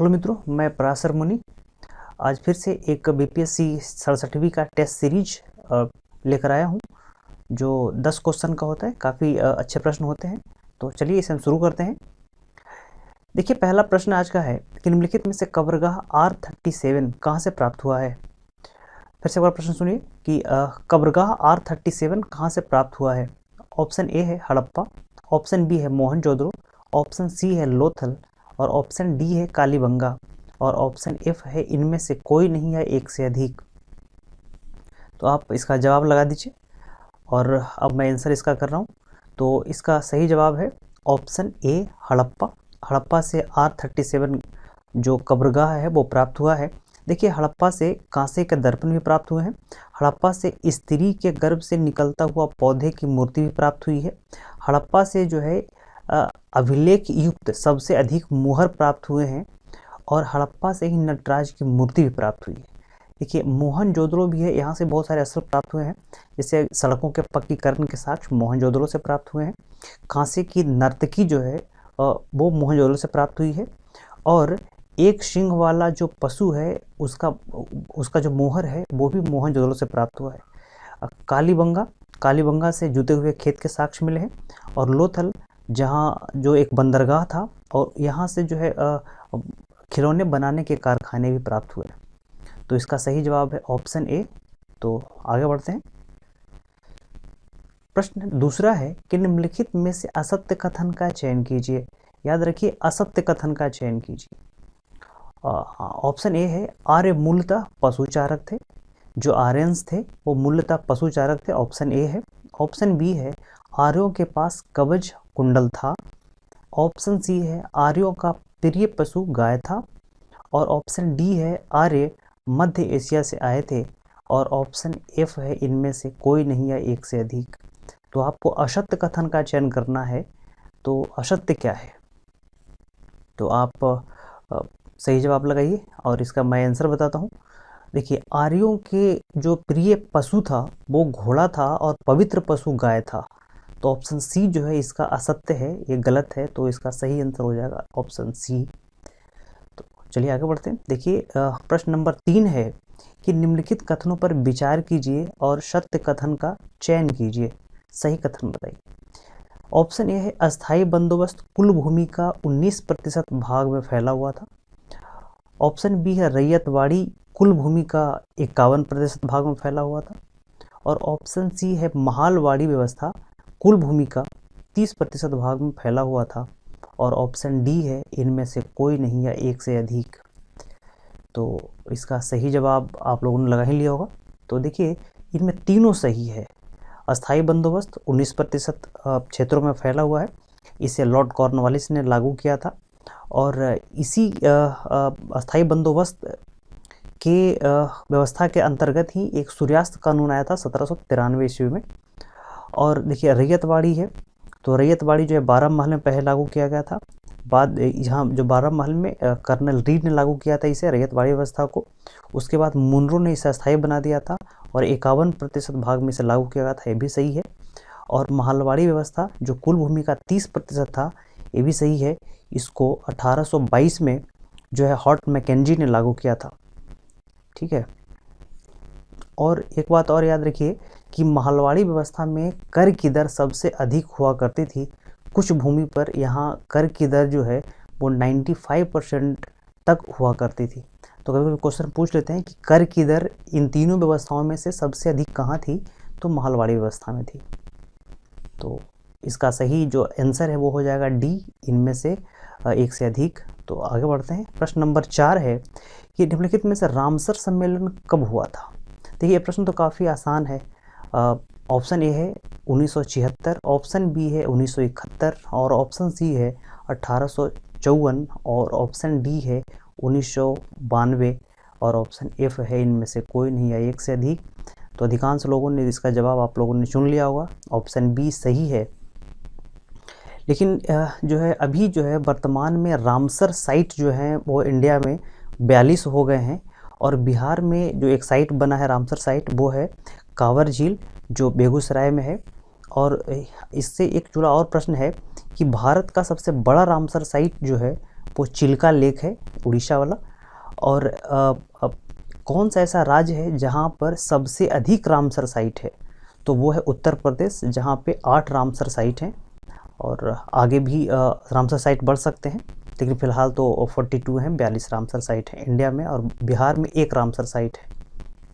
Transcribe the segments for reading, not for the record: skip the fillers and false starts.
Hello मित्रों, मैं पराशर मुनि आज फिर से एक बीपीएससी 67वीं का टेस्ट सीरीज लेकर आया हूं, जो 10 क्वेश्चन का होता है। काफ़ी अच्छे प्रश्न होते हैं। तो चलिए इसे हम शुरू करते हैं। देखिए, पहला प्रश्न आज का है कि निम्नलिखित में से कब्रगाह R37 कहाँ से प्राप्त हुआ है। फिर से एक बार प्रश्न सुनिए कि कब्रगाह R37 कहाँ से प्राप्त हुआ है। ऑप्शन ए है हड़प्पा, ऑप्शन बी है मोहनजोदड़ो, ऑप्शन सी है लोथल और ऑप्शन डी है कालीबंगा और ऑप्शन एफ है इनमें से कोई नहीं है एक से अधिक। तो आप इसका जवाब लगा दीजिए और अब मैं आंसर इसका कर रहा हूँ। तो इसका सही जवाब है ऑप्शन ए हड़प्पा। हड़प्पा से R37 जो कब्रगाह है वो प्राप्त हुआ है। देखिए, हड़प्पा से कांसे के दर्पण भी प्राप्त हुए हैं। हड़प्पा से स्त्री के गर्भ से निकलता हुआ पौधे की मूर्ति भी प्राप्त हुई है। हड़प्पा से जो है अभिलेख युक्त सबसे अधिक मुहर प्राप्त हुए हैं और हड़प्पा से ही नटराज की मूर्ति भी प्राप्त हुई है। देखिए, मोहनजोदड़ो भी है, यहाँ से बहुत सारे अस्त्र प्राप्त हुए हैं, जैसे सड़कों के पक्कीकरण के साक्ष्य मोहनजोदड़ो से प्राप्त हुए हैं। कांसे की नर्तकी जो है वो मोहनजोदड़ो से प्राप्त हुई है और एक सिंह वाला जो पशु है उसका जो मोहर है वो भी मोहनजोदड़ो से प्राप्त हुआ है। कालीबंगा से जुते हुए खेत के साक्ष्य मिले हैं और लोथल जहाँ जो एक बंदरगाह था और यहाँ से जो है खिलौने बनाने के कारखाने भी प्राप्त हुए। तो इसका सही जवाब है ऑप्शन ए। तो आगे बढ़ते हैं। प्रश्न दूसरा है कि निम्नलिखित में से असत्य कथन का चयन कीजिए। याद रखिए, असत्य कथन का चयन कीजिए। ऑप्शन ए है आर्य मूलतः पशुचारक थे। जो आर्यंस थे वो मूलतः पशुचारक थे, ऑप्शन ए है। ऑप्शन बी है आर्यों के पास कवच कुंडल था। ऑप्शन सी है आर्यों का प्रिय पशु गाय था और ऑप्शन डी है आर्य मध्य एशिया से आए थे और ऑप्शन एफ है इनमें से कोई नहीं है एक से अधिक। तो आपको असत्य कथन का चयन करना है। तो असत्य क्या है? तो आप सही जवाब लगाइए और इसका मैं आंसर बताता हूँ। देखिए, आर्यों के जो प्रिय पशु था वो घोड़ा था और पवित्र पशु गाय था। तो ऑप्शन सी जो है इसका असत्य है, ये गलत है। तो इसका सही आंसर हो जाएगा ऑप्शन सी। तो चलिए आगे बढ़ते हैं। देखिए, प्रश्न नंबर 3 है कि निम्नलिखित कथनों पर विचार कीजिए और सत्य कथन का चयन कीजिए। सही कथन बताइए। ऑप्शन ए है अस्थायी बंदोबस्त कुल भूमि का 19% भाग में फैला हुआ था। ऑप्शन बी है रैयतवाड़ी कुल भूमि का 51% भाग में फैला हुआ था और ऑप्शन सी है महालवाड़ी व्यवस्था कुल भूमि का 30% भाग में फैला हुआ था और ऑप्शन डी है इनमें से कोई नहीं है एक से अधिक। तो इसका सही जवाब आप लोगों ने लगा ही लिया होगा। तो देखिए, इनमें तीनों सही है। अस्थायी बंदोबस्त 19% क्षेत्रों में फैला हुआ है, इसे लॉर्ड कॉर्नवालिस ने लागू किया था और इसी अस्थायी बंदोबस्त के व्यवस्था के अंतर्गत ही एक सूर्यास्त कानून आया था 1793 ईस्वी में। और देखिए, रैयतवाड़ी है, तो रैयतवाड़ी जो है 12 महल में पहले लागू किया गया था। बाद यहाँ जो 12 महल में कर्नल रीड ने लागू किया था इसे रैयतवाड़ी व्यवस्था को। उसके बाद मुनरो ने इसे अस्थायी बना दिया था और 51% भाग में इसे लागू किया गया था, ये भी सही है। और महालवाड़ी व्यवस्था जो कुल भूमि का 30% था, ये भी सही है। इसको 1822 में जो है हॉर्ट मैकेंजी ने लागू किया था। ठीक है। और एक बात और याद रखिए कि महालवाड़ी व्यवस्था में कर की दर सबसे अधिक हुआ करती थी। कुछ भूमि पर यहाँ कर की दर जो है वो 95% तक हुआ करती थी। तो कभी कभी क्वेश्चन पूछ लेते हैं कि कर की दर इन तीनों व्यवस्थाओं में से सबसे अधिक कहाँ थी, तो महालवाड़ी व्यवस्था में थी। तो इसका सही जो आंसर है वो हो जाएगा डी, इनमें से एक से अधिक। तो आगे बढ़ते हैं। प्रश्न नंबर 4 है कि निम्नलिखित में से रामसर सम्मेलन कब हुआ था। देखिए, ये प्रश्न तो काफ़ी आसान है। ऑप्शन ए है 1976, ऑप्शन बी है 1971 और ऑप्शन सी है 1854 और ऑप्शन डी है 1992 और ऑप्शन एफ है इनमें से कोई नहीं है एक से अधिक। तो अधिकांश लोगों ने इसका जवाब आप लोगों ने चुन लिया होगा, ऑप्शन बी सही है। लेकिन जो है अभी जो है वर्तमान में रामसर साइट जो है वो इंडिया में 42 हो गए हैं और बिहार में जो एक साइट बना है रामसर साइट वो है कांवर झील जो बेगूसराय में है। और इससे एक जुड़ा और प्रश्न है कि भारत का सबसे बड़ा रामसर साइट जो है वो चिल्का लेक है, उड़ीसा वाला। और कौन सा ऐसा राज्य है जहाँ पर सबसे अधिक रामसर साइट है? तो वो है उत्तर प्रदेश, जहाँ पे 8 रामसर साइट हैं। और आगे भी रामसर साइट बढ़ सकते हैं, लेकिन फिलहाल तो 42 हैं, 42 रामसर साइट है इंडिया में, और बिहार में 1 रामसर साइट है।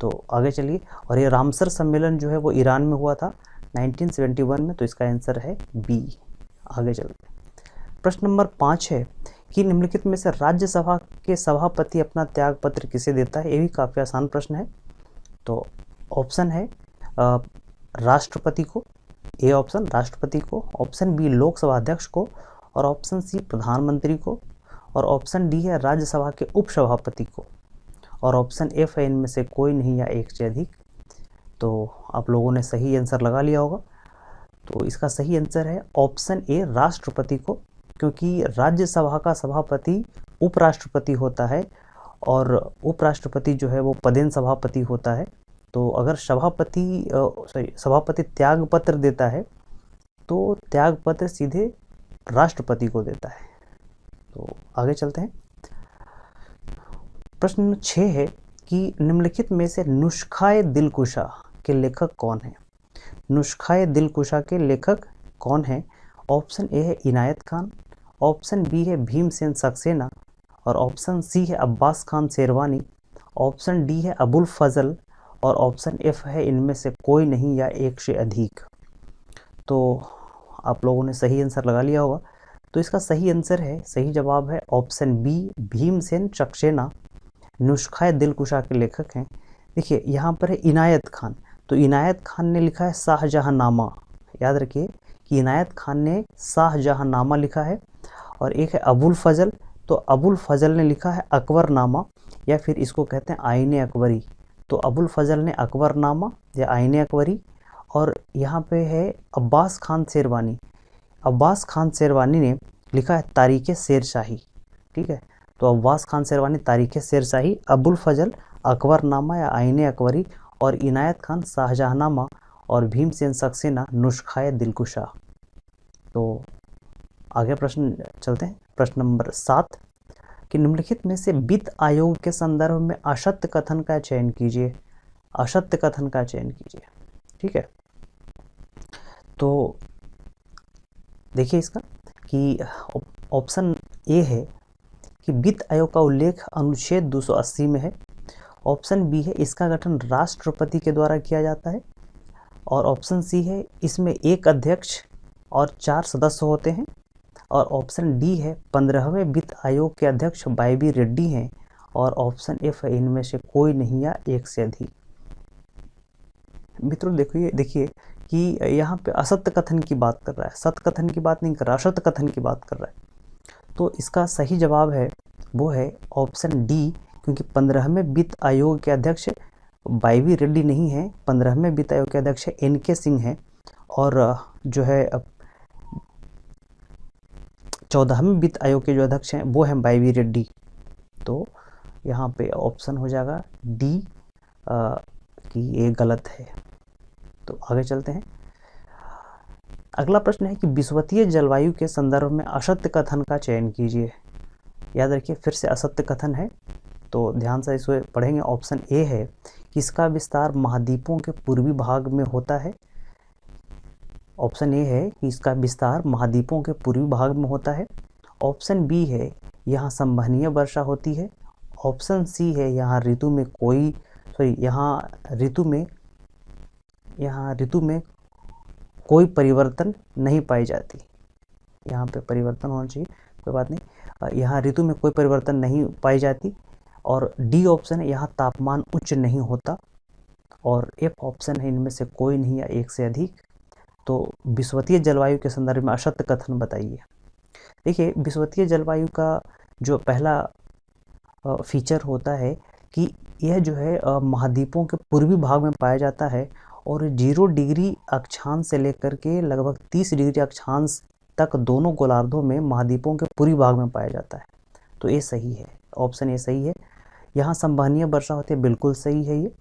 तो आगे चलिए। और ये रामसर सम्मेलन जो है वो ईरान में हुआ था 1971 में, तो इसका आंसर है बी। आगे चलते हैं। प्रश्न नंबर 5 है कि निम्नलिखित में से राज्यसभा के सभापति अपना त्याग पत्र किसे देता है? ये भी काफ़ी आसान प्रश्न है। तो ऑप्शन है राष्ट्रपति को, ए ऑप्शन राष्ट्रपति को, ऑप्शन बी लोकसभा अध्यक्ष को, और ऑप्शन सी प्रधानमंत्री को, और ऑप्शन डी है राज्यसभा के उपसभापति को, और ऑप्शन एफ है इनमें से कोई नहीं या एक से अधिक। तो आप लोगों ने सही आंसर लगा लिया होगा। तो इसका सही आंसर है ऑप्शन ए राष्ट्रपति को, क्योंकि राज्यसभा का सभापति उपराष्ट्रपति होता है, और उपराष्ट्रपति जो है वो पदेन सभापति होता है। तो अगर सभापति त्याग पत्र देता है तो त्याग पत्र सीधे राष्ट्रपति को देता है। तो आगे चलते हैं। प्रश्न 6 है कि निम्नलिखित में से नुस्खाए दिलकुशा के लेखक कौन है? नुस्खाए दिलकुशा के लेखक कौन है? ऑप्शन ए है इनायत खान, ऑप्शन बी है भीमसेन सक्सेना, और ऑप्शन सी है अब्बास खान शेरवानी, ऑप्शन डी है अबुल फजल, और ऑप्शन एफ है इनमें से कोई नहीं या एक से अधिक। तो आप लोगों ने सही आंसर लगा लिया होगा। तो इसका सही आंसर है, सही जवाब है ऑप्शन बी भीमसेन सक्सेना नुस्खाए दिलकुशा के लेखक हैं। देखिए यहाँ पर है इनायत खान, तो इनायत खान ने लिखा है शाहजहांनामा। याद रखिए कि इनायत खान ने शाहजहांनामा लिखा है। और एक है अबुल फजल, तो अबुल फजल ने लिखा है अकबरनामा, या फिर इसको कहते हैं आईने अकबरी। तो अबुल फजल ने अकबरनामा या आईने अकबरी। और यहाँ पे है अब्बास खान शेरवानी, अब्बास खान शेरवानी ने लिखा है तारीख़ शेरशाही। ठीक है, तो अब्बास खान शेरवानी तारीख़ शेरशाही, अबुल फजल अकबरनामा या आईने अकबरी, और इनायत खान शाहजहांनामा, और भीमसेन सक्सेना नुस्खाए दिलकुशा। तो आगे प्रश्न चलते हैं। प्रश्न नंबर 7 कि निम्नलिखित में से वित्त आयोग के संदर्भ में असत्य कथन का चयन कीजिए। असत्य कथन का चयन कीजिए। ठीक है, तो देखिए इसका कि ऑप्शन ए है कि वित्त आयोग का उल्लेख अनुच्छेद 280 में है। ऑप्शन बी है इसका गठन राष्ट्रपति के द्वारा किया जाता है, और ऑप्शन सी है इसमें एक अध्यक्ष और 4 सदस्य होते हैं, और ऑप्शन डी है 15वें वित्त आयोग के अध्यक्ष वाई.बी. रेड्डी हैं, और ऑप्शन एफ है इनमें से कोई नहीं या एक से अधिक। मित्रों देखिए कि यहाँ पे असत्य कथन की बात कर रहा है, सत्य कथन की बात नहीं कर रहा, असत्य कथन की बात कर रहा है। तो इसका सही जवाब है वो है ऑप्शन डी, क्योंकि 15वें वित्त आयोग के अध्यक्ष वाई.बी. रेड्डी नहीं है, 15वें वित्त आयोग के अध्यक्ष एन.के. सिंह हैं, और जो है 14वें वित्त आयोग के जो अध्यक्ष हैं वो हैं वाई.बी. रेड्डी। तो यहाँ पे ऑप्शन हो जाएगा डी कि ये गलत है। तो आगे चलते हैं। अगला प्रश्न है कि विषुवतीय जलवायु के संदर्भ में असत्य कथन का चयन कीजिए। याद रखिए फिर से असत्य कथन है, तो ध्यान से इसे पढ़ेंगे। ऑप्शन ए है कि इसका विस्तार महाद्वीपों के पूर्वी भाग में होता है। ऑप्शन ए है कि इसका विस्तार महाद्वीपों के पूर्वी भाग में होता है। ऑप्शन बी है यहाँ संवहनीय वर्षा होती है। ऑप्शन सी है यहाँ ऋतु में कोई परिवर्तन नहीं पाई जाती। यहाँ पे परिवर्तन होना चाहिए, कोई बात नहीं, यहाँ ऋतु में कोई परिवर्तन नहीं पाई जाती। और डी ऑप्शन है यहाँ तापमान उच्च नहीं होता, और एफ ऑप्शन है इनमें से कोई नहीं या एक से अधिक। तो विषुवतीय जलवायु के संदर्भ में असत्य कथन बताइए। देखिए विषुवतीय जलवायु का जो पहला फीचर होता है कि यह जो है महाद्वीपों के पूर्वी भाग में पाया जाता है, और 0 डिग्री अक्षांश से लेकर के लगभग 30 डिग्री अक्षांश तक दोनों गोलार्धों में महाद्वीपों के पूर्वी भाग में पाया जाता है। तो ये सही है, ऑप्शन ए सही है। यहाँ संवहनीय वर्षा होती है, बिल्कुल सही है ये,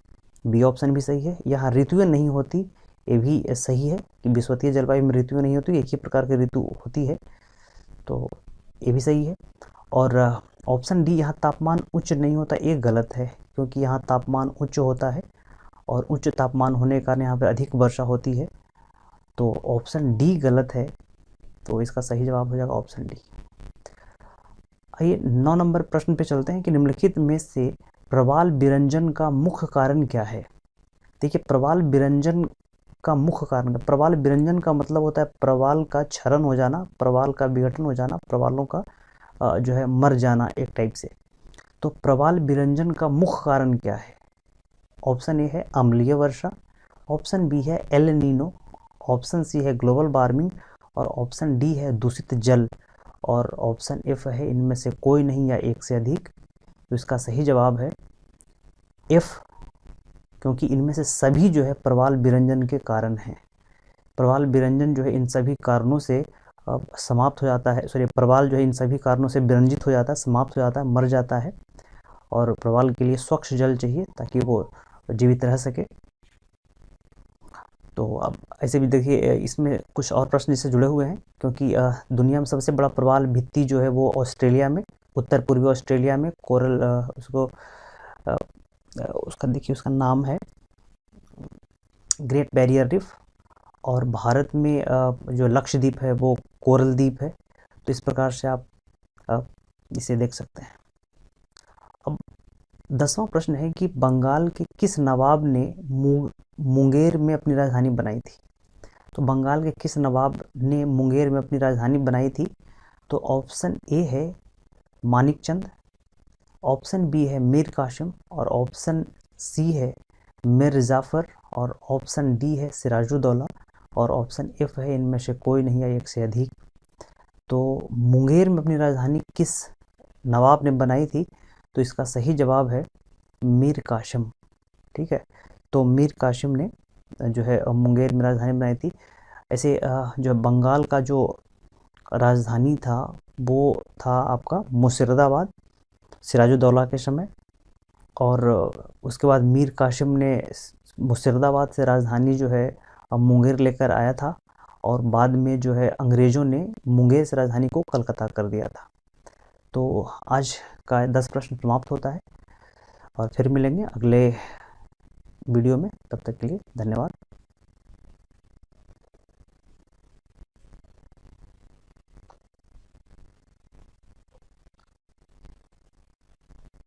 बी ऑप्शन भी सही है। यहाँ ऋतुएं नहीं होती, ये भी सही है कि विषुवतीय जलवायु में ऋतुएं नहीं होती, एक ही प्रकार की ऋतु होती है, तो ये भी सही है। और ऑप्शन डी यहाँ तापमान उच्च नहीं होता, ये गलत है, क्योंकि यहाँ तापमान उच्च होता है और उच्च तापमान होने के कारण यहाँ पे अधिक वर्षा होती है। तो ऑप्शन डी गलत है, तो इसका सही जवाब हो जाएगा ऑप्शन डी। आइए 9 नंबर प्रश्न पे चलते हैं कि निम्नलिखित में से प्रवाल विरंजन का मुख्य कारण क्या है। देखिए, प्रवाल विरंजन का मुख्य कारण, प्रवाल विरंजन का मतलब होता है प्रवाल का क्षरण हो जाना, प्रवाल का विघटन हो जाना, प्रवालों का जो है मर जाना एक टाइप से। तो प्रवाल विरंजन का मुख्य कारण क्या है? ऑप्शन ए है अम्लीय वर्षा, ऑप्शन बी है एल नीनो, ऑप्शन सी है ग्लोबल वार्मिंग और ऑप्शन डी है दूषित जल और ऑप्शन एफ है इनमें से कोई नहीं या एक से अधिक। तो इसका सही जवाब है एफ, क्योंकि इनमें से सभी जो है प्रवाल विरंजन के कारण हैं। प्रवाल विरंजन जो है इन सभी कारणों से समाप्त हो जाता है, सॉरी प्रवाल जो है इन सभी कारणों से विरंजित हो जाता है, समाप्त हो जाता है, मर जाता है और प्रवाल के लिए स्वच्छ जल चाहिए ताकि वो जीवित रह सके। तो अब ऐसे भी देखिए इसमें कुछ और प्रश्न इससे जुड़े हुए हैं, क्योंकि दुनिया में सबसे बड़ा प्रवाल भित्ति जो है वो ऑस्ट्रेलिया में, उत्तर पूर्वी ऑस्ट्रेलिया में कोरल उसका देखिए उसका नाम है ग्रेट बैरियर रिफ, और भारत में जो लक्षद्वीप है वो कोरल द्वीप है। तो इस प्रकार से आप इसे देख सकते हैं। अब 10वां प्रश्न है कि बंगाल के किस नवाब ने मुंगेर में अपनी राजधानी बनाई थी। तो बंगाल के किस नवाब ने मुंगेर में अपनी राजधानी बनाई थी? तो ऑप्शन ए है मानिकचंद, ऑप्शन बी है मीर कासिम और ऑप्शन सी है मीर जाफर और ऑप्शन डी है सिराजुद्दौला और ऑप्शन एफ है इनमें से कोई नहीं या एक से अधिक। तो मुंगेर में अपनी राजधानी किस नवाब ने बनाई थी? तो इसका सही जवाब है मीर कासिम। ठीक है, तो मीर कासिम ने जो है मुंगेर में राजधानी बनाई थी। ऐसे जो बंगाल का जो राजधानी था वो था आपका मुर्शिदाबाद सिराजुद्दौला के समय, और उसके बाद मीर कासिम ने मुर्शिदाबाद से राजधानी जो है मुंगेर लेकर आया था और बाद में जो है अंग्रेज़ों ने मुंगेर से राजधानी को कलकत्ता कर दिया था। तो आज का 10 प्रश्न समाप्त होता है और फिर मिलेंगे अगले वीडियो में, तब तक के लिए धन्यवाद।